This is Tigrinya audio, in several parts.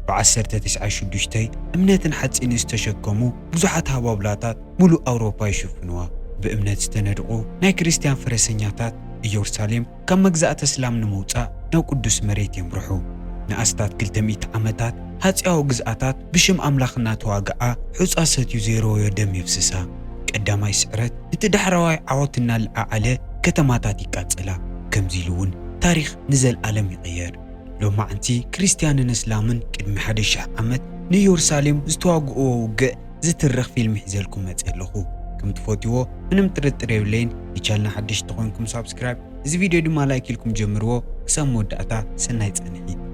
بعسرت تسعة شدوشتي أمنات حتسين استشكمو بزحات هوابلاتات ملو أوروبا يشوفنوا بأمنات استندقو ناي كريستيان فرسنياتات يورساليم كم مجزأة اسلام نموتا نو قدس مريت يمرحو نأستات كلتميت عمتات هاتياو جزءاتات بشم أملاخنا تواقعا حصاصت يزيرو يدم يفسسا قداماي سعرت نتدحرواي عوتنا الأعلى كتماتات يقاتلا كمزيلون تاريخ نزل عالم يغير لو ما أنتي كريستيان إسلامن قدم حد الشح عمت نيورساليم استواقعوا وقع زترخ فيلم يحزلكم متسألخو كم تفوتيوه منم ترتريولين يشالنا حدش تقونكم سابسكرايب إذا فيديو دي ما لايك لكم جمروه كسام ودعتا سنايت أنحيد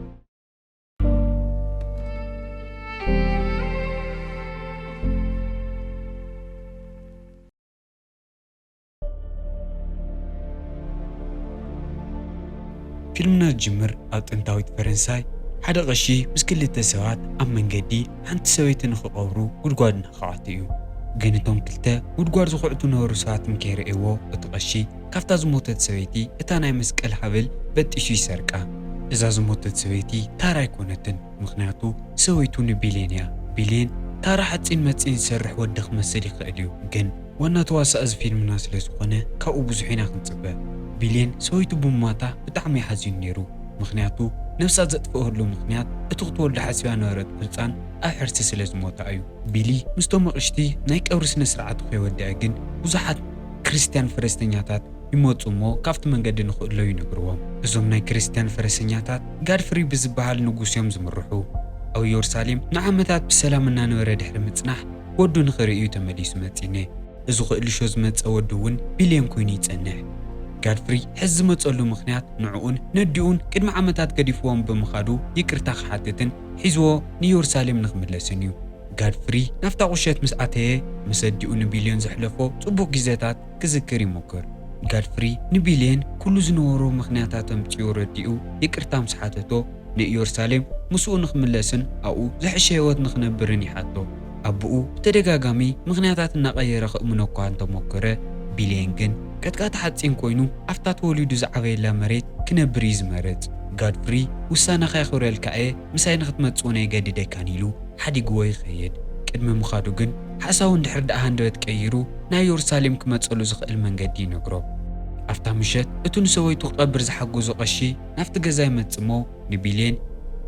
فيلمنا جمر أنتاويت فرنساي حدا غشي مسكلة تسوات أم من قدي حنت سويت نخقورو ودقاد نخعاتيو جنتهم كلتا ودقاد زخعتو نورو ساعت مكير إيوو اتغشي كافتا زموتت سويتي اتانا مسكال حبل بتشي سرقا إذا زموتت سويتي تارا يكونتن مخناتو سويتو نبيلينيا بيلين تارا حتسين متسين سرح ودخ مسلي خاليو جن وانا تواسا از فيلم ناس لسخونه كاو بزحينا خنصبه بيلين سويتو بماتا بتعمي حزين نيرو مخنياتو نفسات زطفوهلو مخنيات اتوقتو ولد حسبيا نورد قلصان احرس سلاز موتا ايو بيلي مستوم قشتي نايك اورس نسرعت خي ودع جن بزحات كريستيان فرستنياتات يموتومو كافت منقد نخلو ينغروم ازوم ناي كريستيان فرسنياتات غاد فري بزبحال نغوسيوم زمرحو او يورساليم نعمتات بسلامنا نورد دحر مصنح ودو نخريو تمليس متينه ازو خلشو زمت ودون بيليون كويني تصنح غاد فري حز متصلو مخنيات نعون نديون قدم عمتات قديفوهم بمخادو يقرتا خحاتتن حزو نيورساليم نخملسنيو غاد فري نفتا قشت مسعته مسديون بيليون زحلفو صبو غيزاتات كذكر يمكر غاد فري نبيلين كل زنورو مخنياتاتهم تيورديو يقرتا مسحاتتو نيورساليم مسؤ نخملسن او زحش هيوت نخنبرن يحطو ابو تدغاغامي مخنياتات نقيره خمنوكو انت مكره بيلينجن كتكات حاتين كوينو افتات وليدو زعبيلا مريت كنبريز مرت غاد فري وسانا خيخور الكاي مساي نختمصونه يجدد كانيلو حدي غوي خيد قدم مخادو جن حساو اندحر دهاندوت قيرو نا يورساليم كمصلو زخل منغدي نغرو افتا مشت اتون سويتو قبر زحغوزو قشي نفت غزاي مصمو نبيلين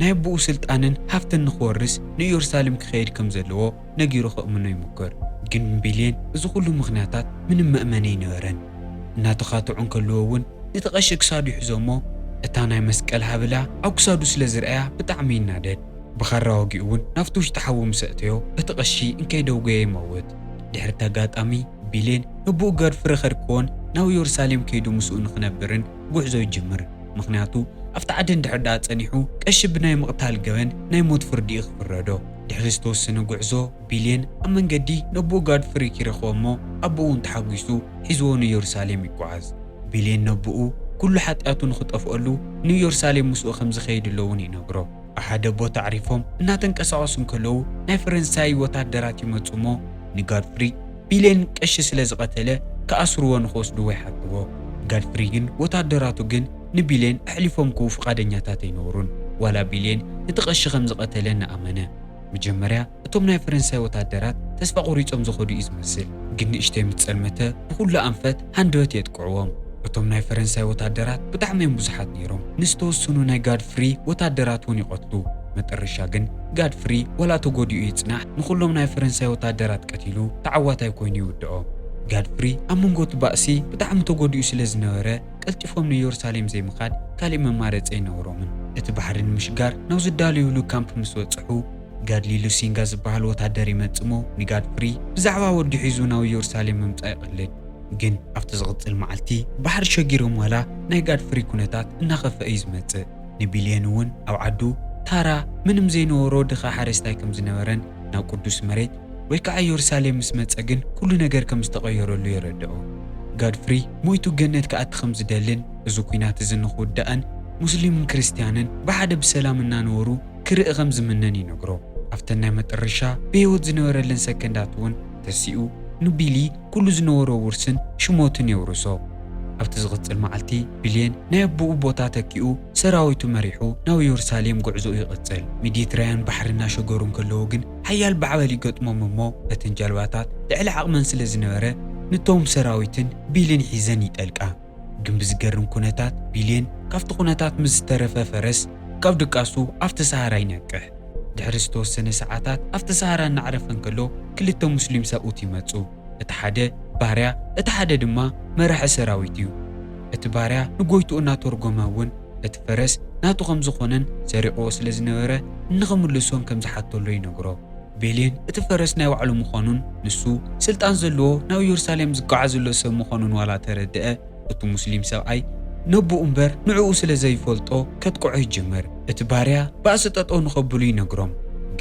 نايبو سلطانن هافتن نخورس نيورساليم كخيد كم زلو نغيرو خمنو يمكر جن بيلين ازو كل مغنياتات من مأمنين نورن ناتخاتعون كلوون نتقشك صادو يحزومو اتانا مسكال هابلا او كسادو سلازرقيا بتعمين نادد بخراو جيون نفتوش تحوم سأتيو بتقشي انكي دوغي يموت دحرتا قاطامي بيلين نبو غاد فرخر كون ناو يورساليم كيدو مسؤول نخنبرن غعزو يجمر مخنياتو افتا عدن دحردا تصنيحو قش بناي مقتال جبن ناي موت فردي يخفردو دحرستو سنو غعزو بيلين امن قدي نبو غاد فريكي رخومو ابوون تحقيسو حزو يورساليم يقعز بيلين نبو كل حاتياتو نخطفقلو نيورساليم مسؤ خمز خيد اللون ينغرو احد بو تعريفهم اناتنقساوسن كلو ناي فرنساي وتادرات يمصمو نغاد فري بيلين قش سلازقتله كاسرو نخوسدو يحطبو غاد فري جن وتادراتو جن نبيلين احلفهم كو فقادنياتات ينورون ولا بيلين نتقش خمز قتلنا امانه مجمريا اتوم ناي فرنساي وتادرات تسفا قريصوم زخدو يزمسل جن اشتي متصلمته بكل انفت هندوت يتقعوهم اتوم ناي فرنساي وتادرات بتعمين بزحات نيروم نستوسنو ناي غاد فري وتادراتون يقتلو مترشا جن غاد فري ولا تغوديو يصنح نخلوم ناي فرنساي وتادرات قتيلو تعواتا يكون يودعو غاد فري امونغوت باسي بتعم تغوديو سلازنوره قلطفوم نيورساليم زي مخاد كالي ممارص ينورومن ات بحرن مشغار نوز داليولو كامب مسوصحو غاد ليلو سينغاز بحال وتادر يمصمو نغاد فري بزعوا ودي حيزوناو يورساليم ممصا يقلد جن افت زغط المعلتي بحر شجيرهم ولا ناي غاد فري كونتات نخف ايزمص نبيلينون او عدو تارا منم زينورو دخا حارستاي كم زنورن ناو قدوس مريت ويكا يورساليم مسمص جن كل نجر كم استقيرلو يردو غاد فري مويتو جنت كات خمز دلن ازو كينات زنخو دان مسلم كريستيانن بحد بسلامنا نورو كرئ خمز منن ينغرو افتنا مترشا بيوت زنورلن سكنداتون تسيو نبيلي كل زنورو ورسن شموتن يورسو ኣብቲ ዝቕፅል መዓልቲ ቢልየን ናይ ኣቦኡ ቦታ ተኪኡ ሰራዊቱ መሪሑ ናብ ኢየሩሳሌም ጉዕዞ ይቕፅል። ሜዲትራንያን ባሕሪ እናሸገሩ እንከለዉ ግን ሓያል ባዕበል ይገጥሞም እሞ እተን ጀልባታት ልዕሊ ዓቕመን ስለ ዝነበረ ነቶም ሰራዊትን ቢልየን ሒዘን ይጠልቃ። ግን ብዝገርም ኩነታት ቢልየን ካብቲ ኩነታት ምስ ዝተረፈ ፈረስ ካብ ድቃሱ ኣብቲ ሰሃራ ይነቅሕ። ድሕሪ ዝተወሰነ ሰዓታት ኣብቲ ሰሃራ እናዕረፈ እንከሎ ክልተ ሙስሊም ሰብኡት ይመፁ። እቲ ሓደ ባርያ እቲ ሓደ ድማ መራሒ ሰራዊት እዩ። እቲ ባርያ ንጎይትኡ እናተርጎመ እውን እቲ ፈረስ ናቱ ከም ዝኾነን ሰሪቆ ስለ ዝነበረ ንኽምልሶን ከም ዝሓተሎ ይነግሮ። ቢልየን እቲ ፈረስ ናይ ባዕሉ ምዃኑን ንሱ ስልጣን ዘለዎ ናብ ኢየሩሳሌም ዝጓዓዘሎ ሰብ ምዃኑን ዋላ ተረድአ እቲ ሙስሊም ሰብኣይ ነብኡ እምበር ንዕኡ ስለ ዘይፈልጦ ከጥቅዖ ይጅምር። እቲ ባርያ ባእሲ ጠጠው ንኸብሉ ይነግሮም።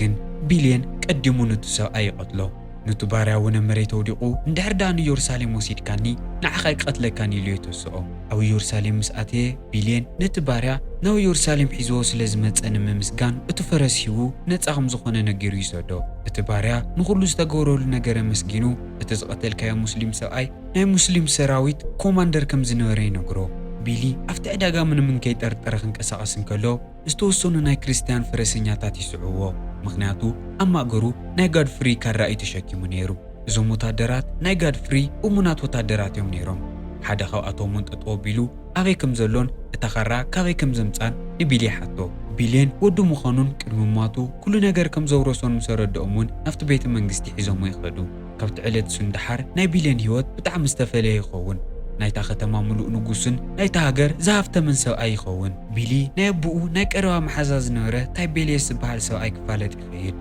ግን ቢልየን ቀዲሙ ነቲ ሰብኣይ ይቐትሎ። ነቲ ባርያ እውን ኣብ መሬት ወዲቑ እንድሕር ዳ ንኢየሩሳሌም ወሲድካኒ ንዓኻ ይቀትለካኒ ኢሉ የተስኦ። ኣብ ኢየሩሳሌም ምስ ኣተየ ቢልየን ነቲ ባርያ ናብ ኢየሩሳሌም ሒዝዎ ስለ ዝመፀ ንምምስጋን እቲ ፈረስ ሂቡ ነፃ ከም ዝኾነ ነጊሩ ይሰዶ። እቲ ባርያ ንኹሉ ዝተገበረሉ ነገር ኣመስጊኑ እቲ ዝቐተልካዮ ሙስሊም ሰብኣይ ናይ ሙስሊም ሰራዊት ኮማንደር ከም ዝነበረ ይነግሮ። ቢሊ ኣብቲ ዕዳጋ ምንም ከይጠርጠረ ክንቀሳቐስ እንከሎ ዝተወሰኑ ናይ ክርስቲያን ፈረሰኛታት ይስዕብዎ። ምክንያቱ ኣብ ማእገሩ ናይ ጋድፍሪ ካራኢ ተሸኪሙ ነይሩ። እዞም ወታደራት ናይ ጋድፍሪ እሙናት ወታደራት እዮም ነይሮም። ሓደ ካብኣቶም እውን ጠጠው ኣቢሉ ኣበይ ከም ዘሎን እታ ካራ ካበይ ከም ዘምፃን ንቢሊ ሓቶ። ቢልየን ወዱ ምዃኑን ቅድሚ ሞቱ ኩሉ ነገር ከም ዘውረሶን ምስ ረድኦም እውን ናብቲ ቤተ መንግስቲ ሒዞሞ ይኸዱ። ካብቲ ዕለት ሱንዳሓር ናይ ቢልየን ህይወት ብጣዕሚ ዝተፈለየ ይኸውን። ናይታ ከተማ ሙሉእ ንጉስን ናይታ ሃገር ዝሃፍተመን ሰብኣይ ይኸውን። ቢሊ ናይ ኣቦኡ ናይ ቀረባ መሓዛ ዝነበረ ታይቤልየስ ዝበሃል ሰብኣይ ክፋለጥ ይኸይድ።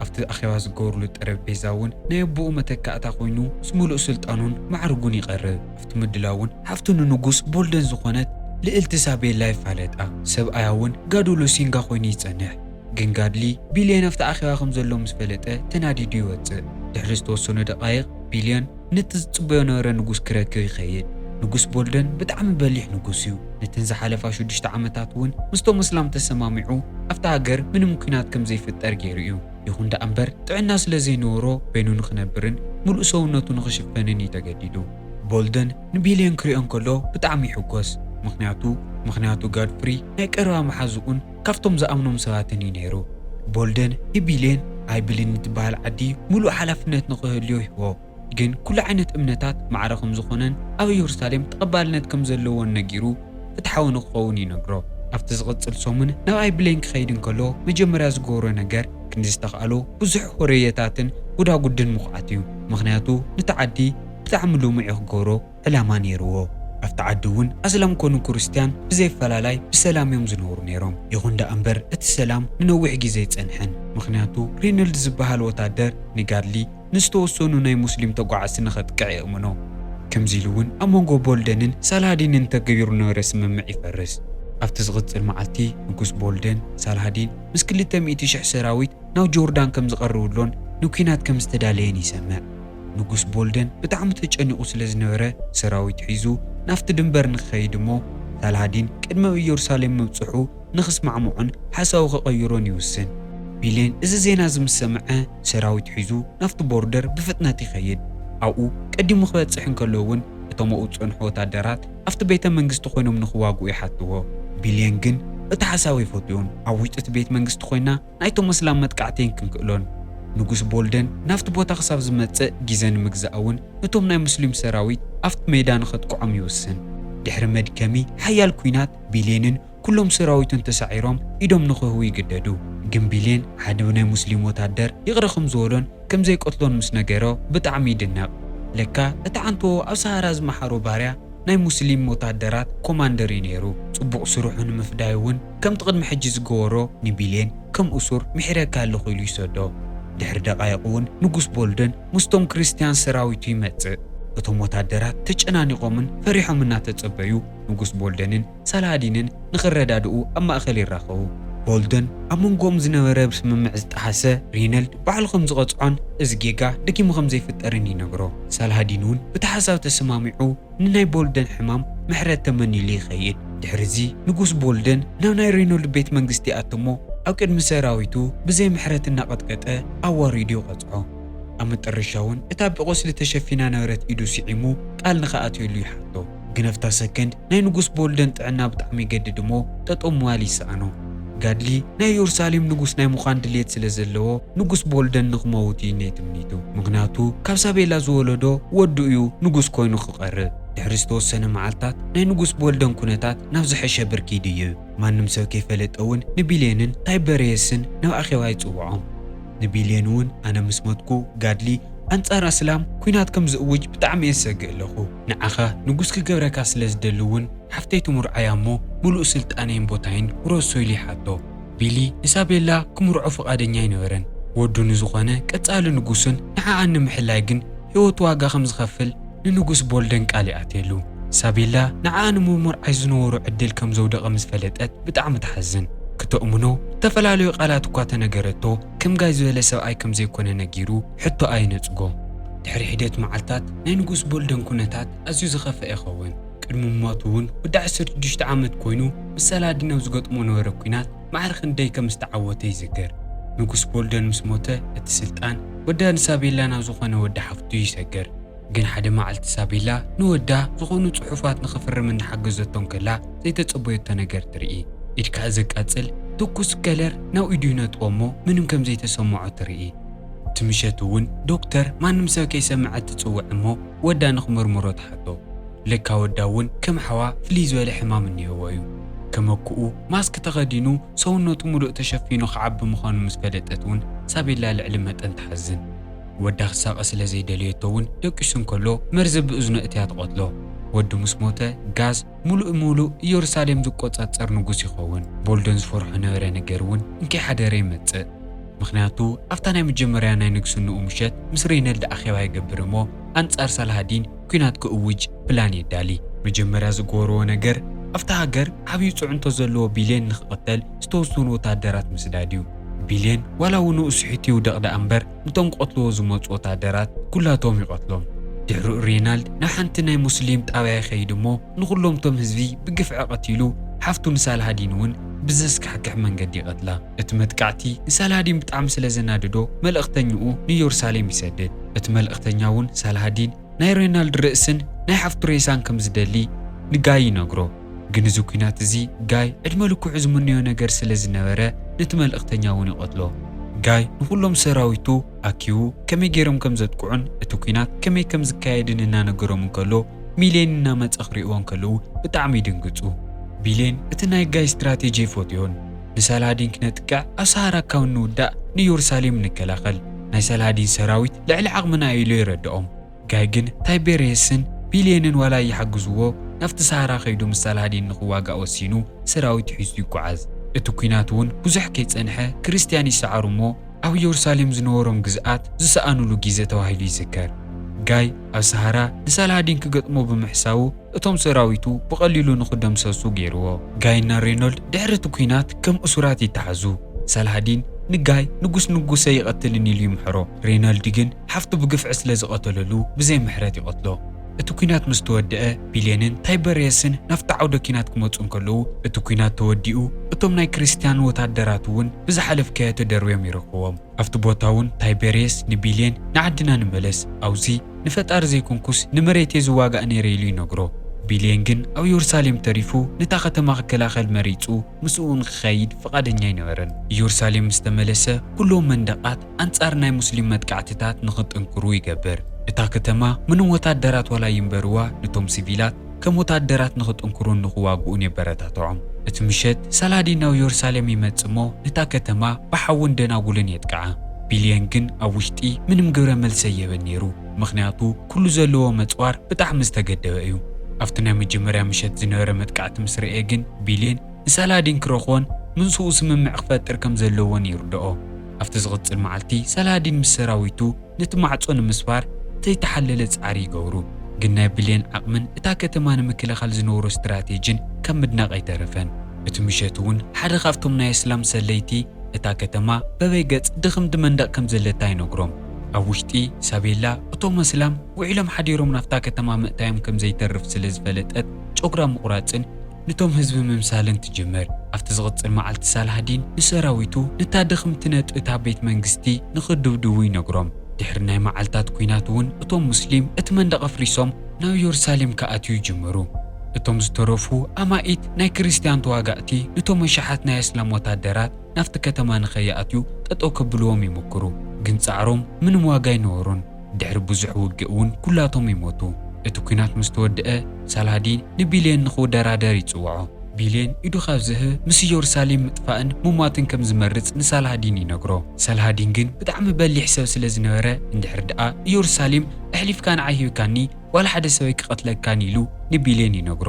ኣብቲ ኣኼባ ዝገበርሉ ጠረጴዛ እውን ናይ ኣቦኡ መተካእታ ኮይኑ ምስ ሙሉእ ስልጣኑን ማዕርጉን ይቐርብ። ኣብቲ ምድላው እውን ሓፍቱ ንንጉስ ቦልደን ዝኾነት ልዕልቲ ሳቤላ ይፋለጣ። ሰብኣያ እውን ጋዱሎ ሲንጋ ኮይኑ ይጸንሕ። ግን ጋድሊ ቢልየን ኣብቲ ኣኼባ ከም ዘሎ ምስ ፈለጠ ተናዲዱ ይወፅእ። ድሕሪ ዝተወሰኑ ደቃይቕ ቢልየን ነቲ ዝጽበዮ ነበረ ንጉስ ክረክብ ይኸይድ። ንጉስ ቦልደን ብጣዕሚ በሊሕ ንጉስ እዩ። ነተን ዝሓለፋ 6 ዓመታት እውን ምስቶም እስላም ተሰማሚዑ ኣብቲ ሃገር ምንም ኩናት ከም ዘይፍጠር ገይሩ እዩ። ይኹን ዳ እምበር ጥዕና ስለ ዘይነበሮ በይኑ ንኽነብርን ሙሉእ ሰውነቱ ንኽሽፈንን ይተገዲዱ። ቦልደን ንቢልየን ክሪኦ እንከሎ ብጣዕሚ ይሕጎስ። ምክንያቱ ጋድፍሪ ናይ ቀረባ መሓዝኡን ካብቶም ዝኣምኖም ሰባትን እዩ ነይሩ። ቦልደን ንቢልየን ኣይብልን እትበሃል ዓዲ ሙሉእ ሓላፍነት ንኽህልዮ ይህቦ። ግን ኩሉ ዓይነት እምነታት ማዕረ ከም ዝኾነን ኣብ ኢየሩሳሌም ተቐባልነት ከም ዘለዎን ነጊሩ ፍትሓዊ ንክኸውን ይነግሮ። ኣብቲ ዝቕፅል ሰሙን ናብ ኣይብሌን ክኸይድ እንከሎ መጀመርያ ዝገበሮ ነገር ክንዲ ዝተኽኣሎ ብዙሕ ሆረየታትን ጉዳጉድን ምኹዓት እዩ። ምክንያቱ ነቲ ዓዲ ብጣዕሚ ልሙዕ ክገብሮ ዕላማ ነይርዎ። ኣብቲ ዓዲ እውን ኣስላም ኮኑ ክርስቲያን ብዘይፈላላይ ብሰላም እዮም ዝነብሩ ነይሮም። ይኹን ዳ እምበር እቲ ሰላም ንነዊሕ ግዜ ይጸንሐን። ምክንያቱ ሪነልድ ዝበሃል ወታደር ንጋድሊ ንዝተወሰኑ ናይ ሙስሊም ተጓዓዝቲ ንኸጥቅዕ የእምኖ። ከምዚ ኢሉ እውን ኣብ መንጎ ቦልደንን ሳላሃዲንን ተገቢሩ ነበረ ስምምዕ ይፈርስ። ኣብቲ ዝቕፅል መዓልቲ ንጉስ ቦልደን ሳላሃዲን ምስ 200,000 ሰራዊት ናብ ጆርዳን ከም ዝቐርብሎን ንኩናት ከም ዝተዳለየን ይሰምዕ። ንጉስ ቦልደን ብጣዕሚ ተጨኒቑ ስለ ዝነበረ ሰራዊት ሒዙ ናፍቲ ድንበር ንክኸይድ እሞ ሳላሃዲን ቅድሚ ኢየሩሳሌም ምብፅሑ ንኽስማዕምዑን ሓሳቡ ከቐይሮን ይውስን። ቢልየን እዚ ዜና ዝምሰምዐ ሰራዊት ሒዙ ናፍቲ ቦርደር ብፍጥነት ይኸይድ። ኣብኡ ቀዲሙ ክበፅሕ እንከሎ እውን እቶም ኣብኡ ዝፀንሑ ወታደራት ኣብቲ ቤተ መንግስቲ ኮይኖም ንኽዋግኡ ይሓትዎ። ቢልየን ግን እቲ ሓሳብ ይፈትዩን። ኣብ ውሽጢ እቲ ቤት መንግስቲ ኮይና ናይቶም እስላም መጥቃዕተይን ክንክእሎን። ንጉስ ቦልደን ናፍቲ ቦታ ክሳብ ዝመፅእ ግዜ ንምግዛእ እውን እቶም ናይ ሙስሊም ሰራዊት ኣብቲ ሜዳ ንኸጥቅዖም ይውስን። ድሕሪ መድከሚ ሓያል ኩናት ቢልየንን ኩሎም ሰራዊቱን ተሳዒሮም ኢዶም ንኽህቡ ይግደዱ። ግን ቢልየን ሓደ ናይ ሙስሊም ወታደር ይቕረ ከም ዝበሎን ከም ዘይቆትሎን ምስ ነገሮ ብጣዕሚ ይድነቕ። ለካ እቲ ዓንትዎ ኣብ ሰሃራ ዝመሓሮ ባርያ ናይ ሙስሊም ወታደራት ኮማንደር እዩ ነይሩ። ጽቡቕ ስሩሑ ንምፍዳይ እውን ከምቲ ቅድሚ ሕጂ ዝገበሮ ንቢልየን ከም እሱር ምሕረካ ኣለኹ ኢሉ ይሰዶ። ድሕሪ ደቃይቕ እውን ንጉስ ቦልደን ምስቶም ክርስቲያን ሰራዊቱ ይመጽእ። እቶም ወታደራት ተጨናኒቖምን ፈሪሖም እናተጸበዩ ንጉስ ቦልደንን ሳላሃዲንን ንኽረዳድኡ ኣብ ማእኸል ይራኸቡ። ቦልደን ኣብ መንጎኦም ዝነበረ ስምምዕ ዝጠሓሰ ሪነልድ ባዕሉ ከም ዝቐፅዖን እዚ ጌጋ ደኪሙ ከም ዘይፍጠርን ይነግሮ። ሳላሃዲን እውን በቲ ሓሳብ ተሰማሚዑ ንናይ ቦልደን ሕማም ምሕረት ተመኒሉ ይኸይድ። ድሕሪዚ ንጉስ ቦልደን ናብ ናይ ሪነልድ ቤት መንግስቲ ኣትሞ ኣብ ቅድሚ ሰራዊቱ ብዘይ ምሕረት እናቐጥቀጠ ኣዋሪዱ ይቐፅዖ። ኣብ መጨረሻ እውን እታ ብቆስሊ ተሸፊና ነበረት ኢዱ ስዒሙ ቃል ንኽኣትየሉ ይሓቶ። ግነፍታ ሰከንድ ናይ ንጉስ ቦልደን ጥዕና ብጣዕሚ ይገድድ እሞ ጠጠው ምባል ይሰኣኖ ጋድሊ ናይ ኢየሩሳሌም ንጉስ ናይ ምዃን ድሌት ስለ ዘለዎ ንጉስ ቦልደን ንኽመውት እዩ ነይትምኒቱ ምክንያቱ ካብ ሳቤላ ዝወለዶ ወዱ እዩ ንጉስ ኮይኑ ክቐርብ ድሕሪ ዝተወሰነ መዓልታት ናይ ንጉስ ቦልደን ኩነታት ናብ ዝሐሸ ብርኪ ድዩ ማንም ሰብ ከይፈለጠ እውን ንቢሌንን ታይበሬስን ናብ ኣኼባ ይጽውዖም ንቢሌን እውን ኣነ ምስ መትኩ ጋድሊ አንጻር እስላም ኩናት ከም ዝእውጅ ብጣዕሚ የሰግእ ኣለኹ ንዓኻ ንጉስ ክገብረካ ስለ ዝደሊ እውን ሓፍተይቱ ሙርዓያ እሞ ሙሉእ ስልጣነይን ቦታይን ውረሱ ኢሉ ይሓቶ ቢሊ ንሳቤላ ክምርዖ ፈቃደኛ ኣይነበረን ወዱ ንዝኾነ ቀጻሊ ንጉስን ንዓኣ ንምሕላይ ግን ህይወቱ ዋጋ ከም ዝኸፍል ንንጉስ ቦልደን ቃል ይኣትየሉ ሳቤላ ንዓኣ ንምምርዓይ ዝነበሩ ዕድል ከም ዘውደቐ ምስ ፈለጠት ብጣዕሚ ትሓዝን ክትእምኖ ተፈላለዩ ቃላት እኳ ተነገረቶ ከም ጋይ ዝበለ ሰብኣይ ከም ዘይኮነ ነጊሩ ሕቶ ኣይነጽጎ ድሕሪ ሒደት መዓልታት ናይ ንጉስ ቦልደን ኩነታት ኣዝዩ ዝኸፍአ ይኸውን ቅድሚ ሞቱ እውን ወዲ 16 ዓመት ኮይኑ ምስ ሰላዲን ኣብ ዝገጥሞ ነበረ ኩናት ማዕረ ክንደይ ከም ዝተዓወተ ይዝከር ንጉስ ቦልደን ምስ ሞተ እቲ ስልጣን ወዳ ንሳቤላ ናብ ዝኾነ ወዲ ሓፍቱ ይሰገር ግን ሓደ መዓልቲ ሳቤላ ንወዳ ዝኾኑ ጽሑፋት ንኽፍርም እናሓገዘቶም ከላ ዘይተጸበየቶ ነገር ትርኢ ኢድካ ዘቃጽል ትኩስ ከለር ናብ ኢዱ ነጥዎ እሞ ምንም ከም ዘይተሰምዖ ትርኢ ትምሸት እውን ዶክተር ማንም ሰብ ከይሰምዐ ትጽውዕ እሞ ወዳ ንኽምርምሮ ተሓቶ ለካ ወዳ እውን ከም ሓዋ ፍልይ ዝበለ ሕማም እኒሄዎ እዩ ከመክኡ ማስክ ተኸዲኑ ሰውነቱ ሙሉእ ተሸፊኑ ክዓቢ ምዃኑ ምስ ፈለጠት እውን ሳቤላ ልዕሊ መጠን ትሓዝን ወዳ ክሳቐ ስለ ዘይደልየቶ እውን ደቂሱ እንከሎ መርዚ ብእዝኑ እትያ ትቆትሎ ወዱ ምስ ሞተ ጋዝ ሙሉእ ኢየሩሳሌም ዝቆጻጸር ንጉስ ይኸውን ቦልደን ዝፈርሖ ነበረ ነገር እውን እንከይ ሓደረ ይመጽእ ምክንያቱ ኣፍታ ናይ መጀመርያ ናይ ንግስንኡ ምሸት ምስ ሬነልድ ኣኼባ ይገብር እሞ አንጻር ሳላሃዲን ኩናት ክእውጅ ፕላን የዳሊ መጀመርያ ዝገበርዎ ነገር ኣፍታ ሃገር ዓብዪ ጽዕንቶ ዘለዎ ቢሌን ንኽቕተል ዝተወሰኑ ወታደራት ምስዳድ እዩ ቢሌን ዋላ እውን ስሒቱ ይውደቕ ዳ እምበር ነቶም ቆትልዎ ዝመፁ ወታደራት ኩላቶም ይቐትሎም ድሕሪ ሬናልድ ናብ ሓንቲ ናይ ሙስሊም ጣብያ ይኸይድ እሞ ንኹሎም ቶም ህዝቢ ብግፍዒ ቀቲሉ ሓፍቱ ንሳላሃዲን እውን ብዘስካሕክሕ መንገዲ ይቐትላ እቲ መጥቃዕቲ ንሳላሃዲን ብጣዕሚ ስለ ዘናድዶ መልእኽተኛኡ ንኢየሩሳሌም ይሰድድ እቲ መልእኽተኛ እውን ሳላሃዲን ናይ ሬናልድ ርእስን ናይ ሓፍቱ ሬሳን ከም ዝደሊ ንጋይ ይነግሮ ግን እዚ ኩናት እዚ ጋይ ዕድመ ልኩዕ ዝምንዮ ነገር ስለ ዝነበረ ነቲ መልእኽተኛ እውን ይቐትሎ ጋይ ንኹሎም ሰራዊቱ ኣኪቡ ከመይ ገይሮም ከም ዘጥቅዑን እቲ ኩናት ከመይ ከም ዝካየድን እናነገሮም እንከሎ ሚሌን እናመፀ ክሪእዎን ከለዉ ብጣዕሚ ይድንግፁ ቢሌን እቲ ናይ ጋይ ስትራቴጂ ይፈትዮን ንሳላሃዲን ክነጥቅዕ ኣብ ሰሃራ ካብ ንውዳእ ንኢየሩሳሌም ንከላኸል ናይ ሳላሃዲን ሰራዊት ልዕሊ ዓቕምና ኢሉ ይረድኦም ጋይ ግን ታይቤሬስን ቢሌንን ዋላ ይሓግዝዎ ናፍቲ ሰሃራ ኸይዱ ምስ ሳላሃዲን ንኽዋጋእ ወሲኑ ሰራዊት ሒዙ ይጓዓዝ እቲ ኩናት እውን ብዙሕ ከይጸንሐ ክርስቲያን ይሰዓሩ እሞ ኣብ ኢየሩሳሌም ዝነበሮም ግዝኣት ዝሰኣንሉ ግዜ ተባሂሉ ይዝከር ጋይ ኣብ ሰሃራ ንሳላሃዲን ክገጥሞ ብምሕሳቡ እቶም ሰራዊቱ ብቐሊሉ ንኽደምሰሱ ገይርዎ ጋይና ሬኖልድ ድሕሪ እቲ ኩናት ከም እሱራት ይተሓዙ ሳላሃዲን ንጋይ ንጉሰ ይቐትልን ኢሉ ይምሕሮ ሬኖልድ ግን ሓፍቱ ብግፍዒ ስለ ዝቐተለሉ ብዘይ ምሕረት ይቐትሎ እቲ ኩናት ምስ ተወድአ ቢሌንን ታይበሬስን ናፍቲ ዓውደ ኩናት ክመፁ እንከለዉ እቲ ኩናት ተወዲኡ እቶም ናይ ክርስቲያን ወታደራት እውን ብዝሓለፍከዮ ተደርብዮም ይረኽብዎም ኣብቲ ቦታ እውን ታይበሬስ ንቢሌን ንዓድና ንመለስ ኣብዚ ንፈጣሪ ዘይኮንኩስ ንመሬቴ ዝዋጋእ ነይረ ኢሉ ይነግሮ ቢሌን ግን ኣብ ኢየሩሳሌም ተሪፉ ነታ ከተማ ክከላኸል መሪፁ ምስኡ ንክኸይድ ፈቃደኛ ኣይነበረን ኢየሩሳሌም ምስ ተመለሰ ኩሎም መንደቃት አንጻር ናይ ሙስሊም መጥቃዕትታት ንኽጥንክሩ ይገብር እታ ከተማ ምንም ወታደራት ዋላ ይንበርዋ ነቶም ሲቪላት ከም ወታደራት ንኽጥንክሩን ንኽዋግኡን የበረታትዖም እቲ ምሸት ሳላሃዲን ናብ ኢየሩሳሌም ይመጽ እሞ ነታ ከተማ ብሓውን ደናጉልን የጥቅዓ ቢሌን ግን ኣብ ውሽጢ ምንም ግብረ መልሲ የብን ነይሩ ምክንያቱ ኩሉ ዘለዎ መጽዋር ብጣዕሚ ዝተገደበ እዩ ኣብቲ ናይ መጀመርያ ምሸት ዝነበረ መጥቃዕቲ ምስ ረአየ ግን ቢሌን ንሳላሃዲን ክረኽቦን ምንስኡ ስምምዕ ክፈጥር ከም ዘለዎን ይርድኦ ኣብቲ ዝቕጽል መዓልቲ ሳላሃዲን ምስ ሰራዊቱ ነቲ ማዕጾ ንምስባር ዘይተሓለለ ጻዕሪ ይገብሩ ግን ናይ ቢሌን ዓቕምን እታ ከተማ ንምክልኻል ዝነበሮ ስትራቴጂን ከም ምድናቕ ኣይተረፈን እቲ ምሸት እውን ሓደ ካብቶም ናይ እስላም ሰለይቲ እታ ከተማ በበይ ገጽ ድኽምቲ መንደቕ ከም ዘለታ ይነግሮም ኣብ ውሽጢ ሳቤላ እቶም እስላም ውዒሎም ሓዲሮም ናፍታ ከተማ ምእታዮም ከም ዘይተርፍ ስለ ዝፈለጠት ጨጉራ ምቑራፅን ነቶም ህዝቢ ምምሳልን ትጅመር ኣብቲ ዝቕጽል መዓልቲ ሳላሃዲን ንሰራዊቱ ነታ ድኽምቲ ነጥእታ ቤት መንግስቲ ንኽድብድቡ ይነግሮም ድሕሪ ናይ መዓልታት ኩናት እውን እቶም ሙስሊም እቲ መንደቕ ኣፍሪሶም ናብ ኢየሩሳሌም ከኣትዩ ይጅመሩ እቶም ዝተረፉ ኣማኢት ናይ ክርስቲያን ተዋጋእቲ ነቶም መሻሓት ናይ እስላም ወታደራት ናፍቲ ከተማ ንኸይኣትዩ ጠጠው ከብልዎም ይሞክሩ። ግን ጻዕሮም ምንም ዋጋ ይነበሮን። ድሕሪ ብዙሕ ውግእ እውን ኩላቶም ይሞቱ። እቲ ኩናት ምስ ተወድአ ሳላሃዲን ንቢልየን ንኽውደራደር ይጽውዖ። ቢልየን ኢዱ ካብ ዝህብ ምስ ኢየሩሳሌም ምጥፋእን ምሟትን ከም ዝመርጽ ንሳላሃዲን ይነግሮ። ሳላሃዲን ግን ብጣዕሚ በሊሕ ሰብ ስለ ዝነበረ እንድሕር ደኣ ኢየሩሳሌም ኣሕሊፍካ ንዓሂብካኒ ዋላ ሓደ ሰበይ ክቐትለካኒ ኢሉ ንቢልየን ይነግሮ።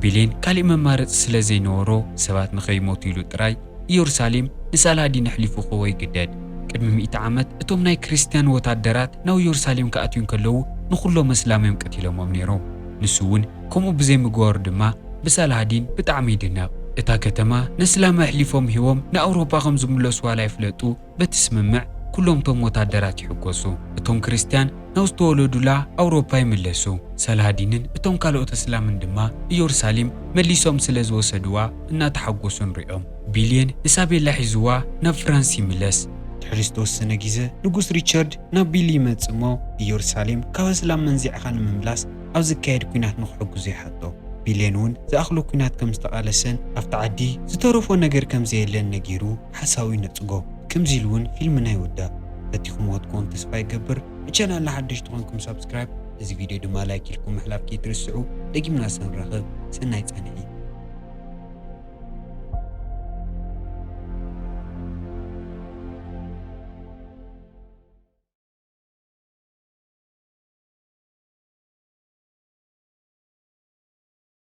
ቢልየን ካሊእ መማረፂ ስለ ዘይነበሮ ሰባት ንኸይሞቱ ኢሉ ጥራይ ኢየሩሳሌም ንሳላሃዲን ኣሕሊፉ ክህቦ ይግደድ። ቅድሚ 100 ዓመት እቶም ናይ ክርስቲያን ወታደራት ናብ ኢየሩሳሌም ክኣትዩ ከለዉ ንኹሎም እስላምዮም ቀቲሎሞም ነይሮም። ንሱ እውን ከምኡ ብዘይምግባሩ ድማ ብሳላሃዲን ብጣዕሚ ይድነቕ። እታ ከተማ ንእስላም ኣሕሊፎም ሂቦም ንኣውሮፓ ከም ዝምለሱ ዋላ ይፍለጡ። በቲ ስምምዕ ኩሎም እቶም ወታደራት ይሕጐሱ። እቶም ክርስቲያን ናብ ዝተወለዱላ ኣውሮፓ ይምለሱ። ሳላሃዲንን እቶም ካልኦት እስላምን ድማ ኢየሩሳሌም መሊሶም ስለ ዝወሰድዋ እናተሓጐሱ ንሪኦም። ቢልየን ንሳቤላ ሒዝዋ ናብ ፍራንስ ይምለስ። ድሕሪ ዝተወሰነ ግዜ ንጉስ ሪቻርድ ናብ ቢሊ ይመጽእ እሞ ኢየሩሳሌም ካብ እስላም መንዚዕኻ ንምምላስ ኣብ ዝካየድ ኩናት ንኽሕግዙ ይሓቶ። ቢልየን እውን ዝኣኽሎ ኩናት ከም ዝተቓለሰን ኣብቲ ዓዲ ዝተረፎ ነገር ከም ዘየለን ነጊሩ ሓሳቡ ይነጽጎ። ከምዚ ኢሉ እውን ፊልምና ይውዳእ። በቲኹምዎ ትኮኑ ተስፋ ይገብር። ንቻናልና ሓደሽቲ ኮንኩም ሰብስክራይብ፣ እዚ ቪድዮ ድማ ላይክ ኢልኩም ምሕላፍ ከይትርስዑ። ደጊምና ስንረኽብ ሰናይ ጸንሒ